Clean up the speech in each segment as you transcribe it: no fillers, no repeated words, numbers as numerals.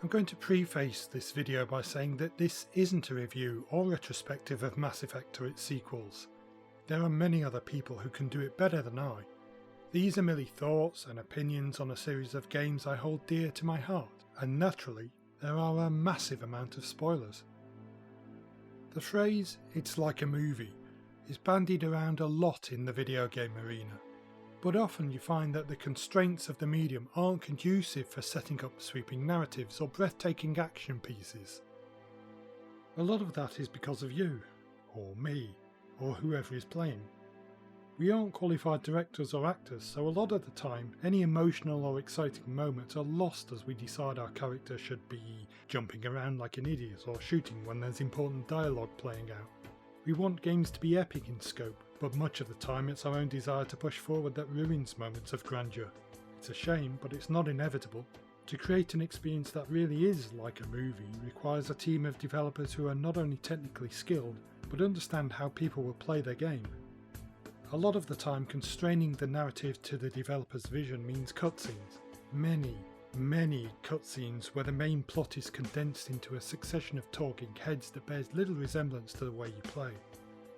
I'm going to preface this video by saying that this isn't a review or retrospective of Mass Effect or its sequels. There are many other people who can do it better than I. These are merely thoughts and opinions on a series of games I hold dear to my heart, and naturally, there are a massive amount of spoilers. The phrase, "it's like a movie," is bandied around a lot in the video game arena, but often you find that the constraints of the medium aren't conducive for setting up sweeping narratives or breathtaking action pieces. A lot of that is because of you, or me, or whoever is playing. We aren't qualified directors or actors, so a lot of the time any emotional or exciting moments are lost as we decide our character should be jumping around like an idiot or shooting when there's important dialogue playing out. We want games to be epic in scope, but much of the time it's our own desire to push forward that ruins moments of grandeur. It's a shame, but it's not inevitable. To create an experience that really is like a movie requires a team of developers who are not only technically skilled, but understand how people will play their game. A lot of the time constraining the narrative to the developer's vision means cutscenes. Many cutscenes where the main plot is condensed into a succession of talking heads that bears little resemblance to the way you play.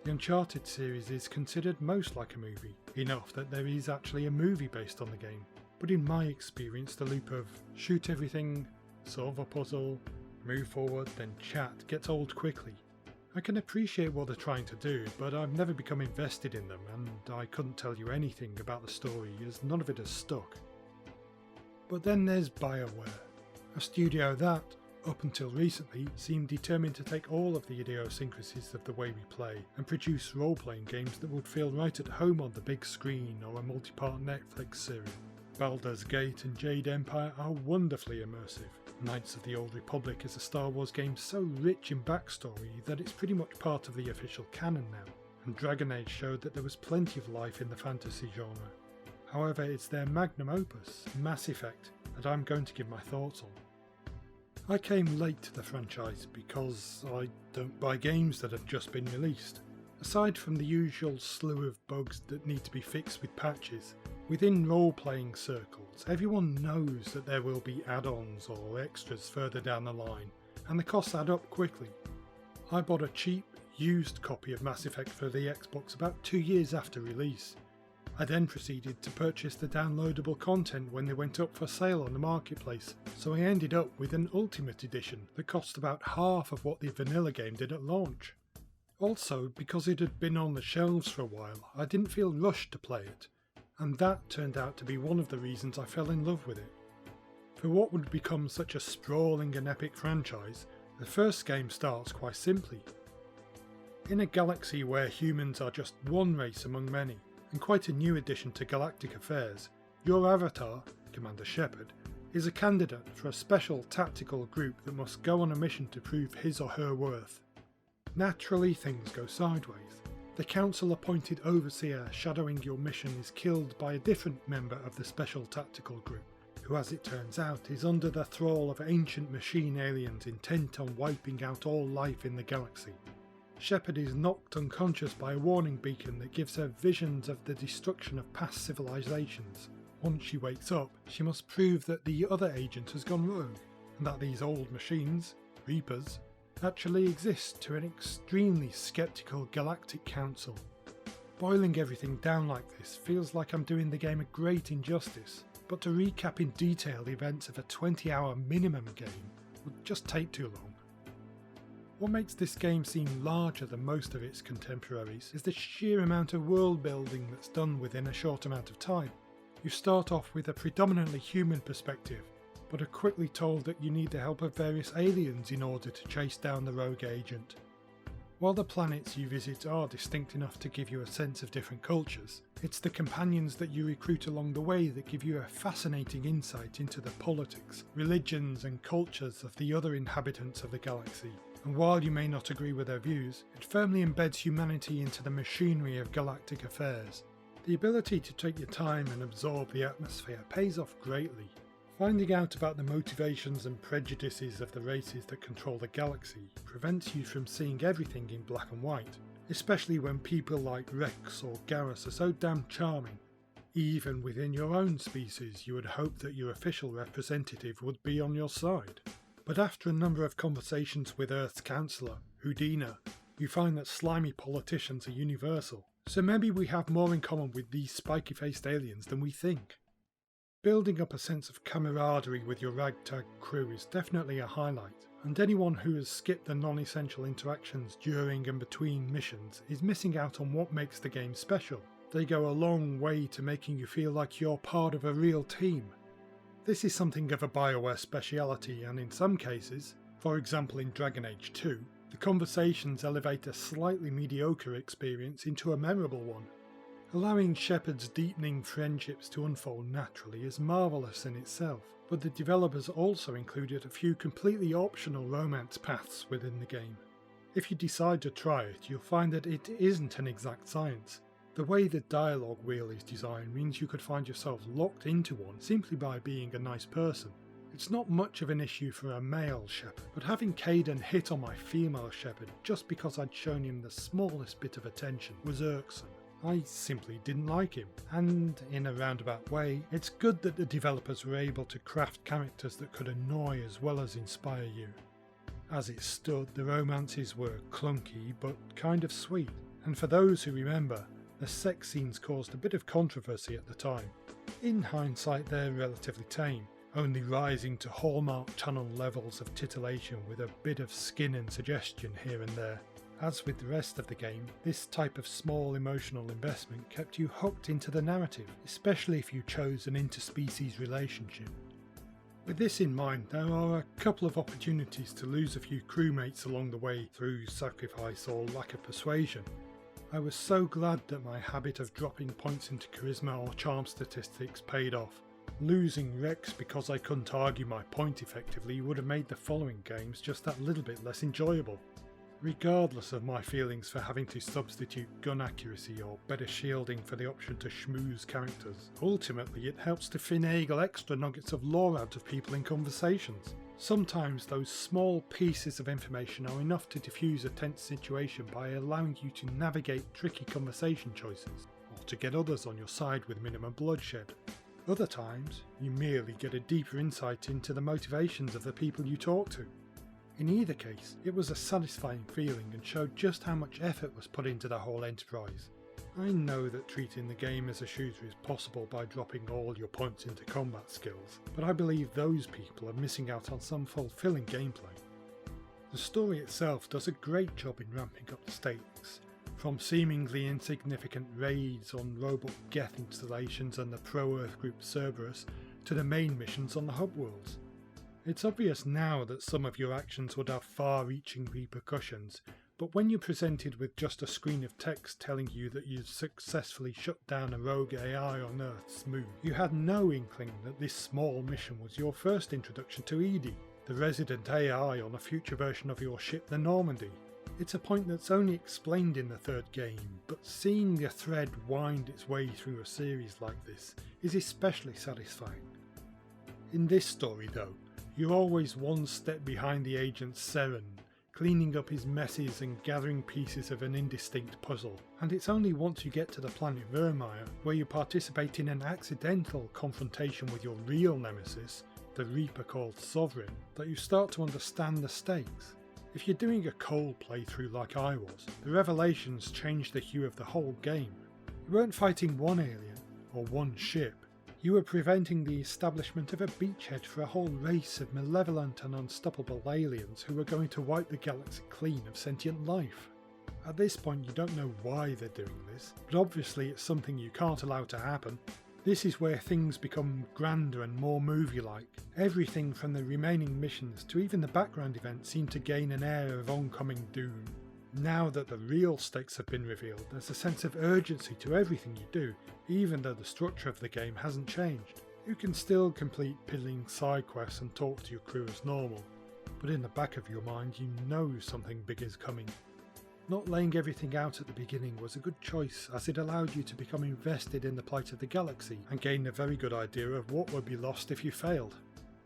The Uncharted series is considered most like a movie, enough that there is actually a movie based on the game. But in my experience, the loop of shoot everything, solve a puzzle, move forward, then chat gets old quickly. I can appreciate what they're trying to do, but I've never become invested in them, and I couldn't tell you anything about the story as none of it has stuck. But then there's BioWare, a studio that, up until recently, seemed determined to take all of the idiosyncrasies of the way we play and produce role-playing games that would feel right at home on the big screen or a multi-part Netflix series. Baldur's Gate and Jade Empire are wonderfully immersive. Knights of the Old Republic is a Star Wars game so rich in backstory that it's pretty much part of the official canon now, and Dragon Age showed that there was plenty of life in the fantasy genre. However, it's their magnum opus, Mass Effect, that I'm going to give my thoughts on. I came late to the franchise because I don't buy games that have just been released. Aside from the usual slew of bugs that need to be fixed with patches, within role-playing circles, everyone knows that there will be add-ons or extras further down the line, and the costs add up quickly. I bought a cheap, used copy of Mass Effect for the Xbox about 2 years after release. I then proceeded to purchase the downloadable content when they went up for sale on the marketplace, so I ended up with an Ultimate Edition that cost about half of what the vanilla game did at launch. Also, because it had been on the shelves for a while, I didn't feel rushed to play it, and that turned out to be one of the reasons I fell in love with it. For what would become such a sprawling and epic franchise, the first game starts quite simply. In a galaxy where humans are just one race among many, and quite a new addition to galactic affairs, your avatar, Commander Shepard, is a candidate for a special tactical group that must go on a mission to prove his or her worth. Naturally, things go sideways. The council-appointed overseer shadowing your mission is killed by a different member of the special tactical group, who as it turns out is under the thrall of ancient machine aliens intent on wiping out all life in the galaxy. Shepard is knocked unconscious by a warning beacon that gives her visions of the destruction of past civilizations. Once she wakes up, she must prove that the other agent has gone rogue, and that these old machines, Reapers, actually exist to an extremely skeptical galactic council. Boiling everything down like this feels like I'm doing the game a great injustice, but to recap in detail the events of a 20-hour minimum game would just take too long. What makes this game seem larger than most of its contemporaries is the sheer amount of world building that's done within a short amount of time. You start off with a predominantly human perspective, but are quickly told that you need the help of various aliens in order to chase down the rogue agent. While the planets you visit are distinct enough to give you a sense of different cultures, it's the companions that you recruit along the way that give you a fascinating insight into the politics, religions and cultures of the other inhabitants of the galaxy. And while you may not agree with their views, it firmly embeds humanity into the machinery of galactic affairs. The ability to take your time and absorb the atmosphere pays off greatly. Finding out about the motivations and prejudices of the races that control the galaxy prevents you from seeing everything in black and white, especially when people like Rex or Garrus are so damn charming. Even within your own species, you would hope that your official representative would be on your side. But after a number of conversations with Earth's Councillor, Udina, you find that slimy politicians are universal, so maybe we have more in common with these spiky-faced aliens than we think. Building up a sense of camaraderie with your ragtag crew is definitely a highlight, and anyone who has skipped the non-essential interactions during and between missions is missing out on what makes the game special. They go a long way to making you feel like you're part of a real team. This is something of a BioWare speciality, and in some cases, for example in Dragon Age 2, the conversations elevate a slightly mediocre experience into a memorable one. Allowing Shepard's deepening friendships to unfold naturally is marvellous in itself, but the developers also included a few completely optional romance paths within the game. If you decide to try it, you'll find that it isn't an exact science. The way the dialogue wheel is designed means you could find yourself locked into one simply by being a nice person. It's not much of an issue for a male Shepard, but having Kaidan hit on my female Shepard just because I'd shown him the smallest bit of attention was irksome. I simply didn't like him, and in a roundabout way, it's good that the developers were able to craft characters that could annoy as well as inspire you. As it stood, the romances were clunky but kind of sweet, and for those who remember, the sex scenes caused a bit of controversy at the time. In hindsight, they're relatively tame, only rising to Hallmark Channel levels of titillation with a bit of skin and suggestion here and there. As with the rest of the game, this type of small emotional investment kept you hooked into the narrative, especially if you chose an interspecies relationship. With this in mind, there are a couple of opportunities to lose a few crewmates along the way through sacrifice or lack of persuasion. I was so glad that my habit of dropping points into charisma or charm statistics paid off. Losing Rex because I couldn't argue my point effectively would have made the following games just that little bit less enjoyable. Regardless of my feelings for having to substitute gun accuracy or better shielding for the option to schmooze characters, ultimately it helps to finagle extra nuggets of lore out of people in conversations. Sometimes those small pieces of information are enough to diffuse a tense situation by allowing you to navigate tricky conversation choices, or to get others on your side with minimum bloodshed. Other times, you merely get a deeper insight into the motivations of the people you talk to. In either case, it was a satisfying feeling and showed just how much effort was put into the whole enterprise. I know that treating the game as a shooter is possible by dropping all your points into combat skills, but I believe those people are missing out on some fulfilling gameplay. The story itself does a great job in ramping up the stakes, from seemingly insignificant raids on robot Geth installations and the pro-Earth group Cerberus to the main missions on the hub worlds. It's obvious now that some of your actions would have far-reaching repercussions, but when you're presented with just a screen of text telling you that you've successfully shut down a rogue AI on Earth's moon, you had no inkling that this small mission was your first introduction to EDI, the resident AI on a future version of your ship, the Normandy. It's a point that's only explained in the third game, but seeing the thread wind its way through a series like this is especially satisfying. In this story though, you're always one step behind the agent Seren, cleaning up his messes and gathering pieces of an indistinct puzzle, and it's only once you get to the planet Virmire, where you participate in an accidental confrontation with your real nemesis, the Reaper called Sovereign, that you start to understand the stakes. If you're doing a cold playthrough like I was, the revelations change the hue of the whole game. You weren't fighting one alien, or one ship, you were preventing the establishment of a beachhead for a whole race of malevolent and unstoppable aliens who were going to wipe the galaxy clean of sentient life. At this point you don't know why they're doing this, but obviously it's something you can't allow to happen. This is where things become grander and more movie-like. Everything from the remaining missions to even the background events seem to gain an air of oncoming doom. Now that the real stakes have been revealed, there's a sense of urgency to everything you do, even though the structure of the game hasn't changed. You can still complete piddling side quests and talk to your crew as normal, but in the back of your mind you know something big is coming. Not laying everything out at the beginning was a good choice, as it allowed you to become invested in the plight of the galaxy and gain a very good idea of what would be lost if you failed.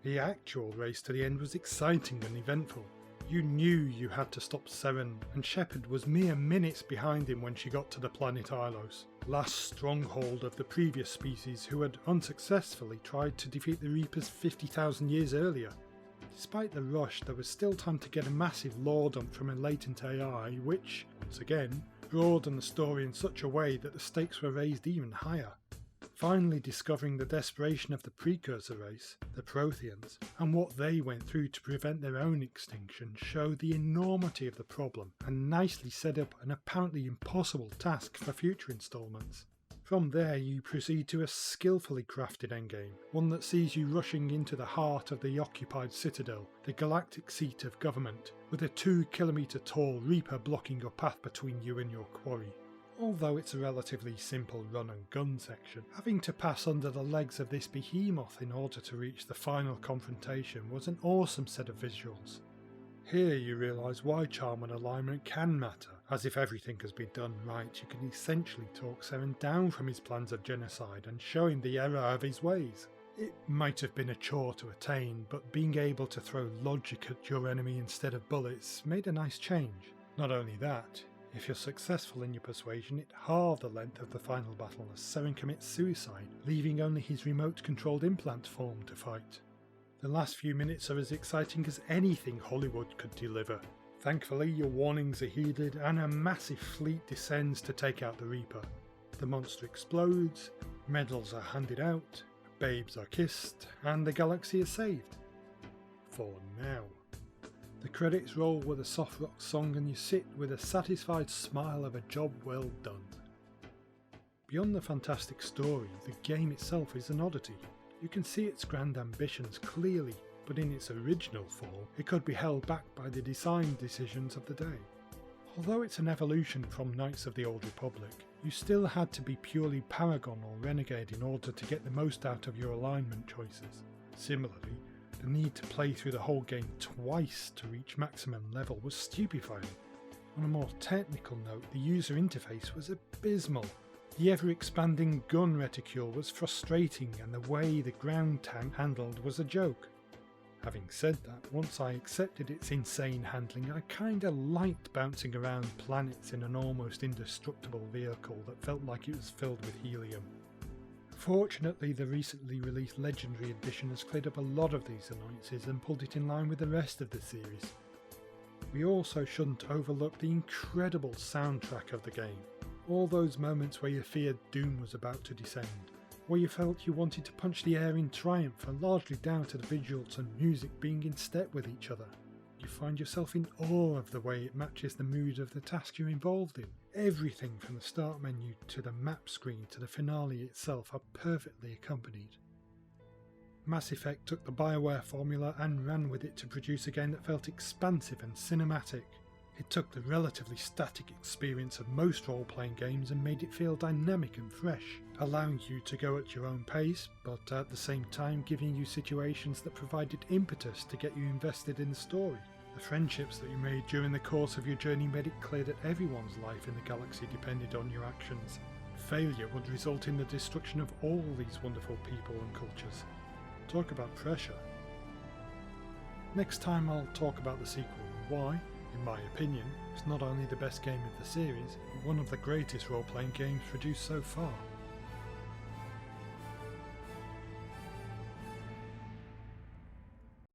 The actual race to the end was exciting and eventful. You knew you had to stop Seren, and Shepard was mere minutes behind him when she got to the planet Ilos, last stronghold of the previous species who had unsuccessfully tried to defeat the Reapers 50,000 years earlier. Despite the rush, there was still time to get a massive lore dump from a latent AI which, once again, broadened the story in such a way that the stakes were raised even higher. Finally discovering the desperation of the precursor race, the Protheans, and what they went through to prevent their own extinction showed the enormity of the problem and nicely set up an apparently impossible task for future installments. From there you proceed to a skillfully crafted endgame, one that sees you rushing into the heart of the occupied Citadel, the galactic seat of government, with a 2-kilometre tall Reaper blocking your path between you and your quarry. Although it's a relatively simple run and gun section, having to pass under the legs of this behemoth in order to reach the final confrontation was an awesome set of visuals. Here you realise why charm and alignment can matter, as if everything has been done right you can essentially talk Seren down from his plans of genocide and show him the error of his ways. It might have been a chore to attain, but being able to throw logic at your enemy instead of bullets made a nice change. Not only that, if you're successful in your persuasion, it halved the length of the final battle as Seren commits suicide, leaving only his remote-controlled implant form to fight. The last few minutes are as exciting as anything Hollywood could deliver. Thankfully, your warnings are heeded and a massive fleet descends to take out the Reaper. The monster explodes, medals are handed out, babes are kissed, and the galaxy is saved. For now. The credits roll with a soft rock song and you sit with a satisfied smile of a job well done. Beyond the fantastic story, the game itself is an oddity. You can see its grand ambitions clearly, but in its original form it could be held back by the design decisions of the day. Although it's an evolution from Knights of the Old Republic, you still had to be purely Paragon or Renegade in order to get the most out of your alignment choices. Similarly, the need to play through the whole game twice to reach maximum level was stupefying. On a more technical note, the user interface was abysmal. The ever-expanding gun reticule was frustrating and the way the ground tank handled was a joke. Having said that, once I accepted its insane handling, I kinda liked bouncing around planets in an almost indestructible vehicle that felt like it was filled with helium. Fortunately, the recently released Legendary Edition has cleared up a lot of these annoyances and pulled it in line with the rest of the series. We also shouldn't overlook the incredible soundtrack of the game. All those moments where you feared doom was about to descend, where you felt you wanted to punch the air in triumph are largely down to the visuals and music being in step with each other. You find yourself in awe of the way it matches the mood of the task you're involved in. Everything from the start menu to the map screen to the finale itself are perfectly accompanied. Mass Effect took the BioWare formula and ran with it to produce a game that felt expansive and cinematic. It took the relatively static experience of most role-playing games and made it feel dynamic and fresh, allowing you to go at your own pace, but at the same time giving you situations that provided impetus to get you invested in the story. The friendships that you made during the course of your journey made it clear that everyone's life in the galaxy depended on your actions. Failure would result in the destruction of all these wonderful people and cultures. Talk about pressure. Next time I'll talk about the sequel and why, in my opinion, it's not only the best game of the series, but one of the greatest role-playing games produced so far.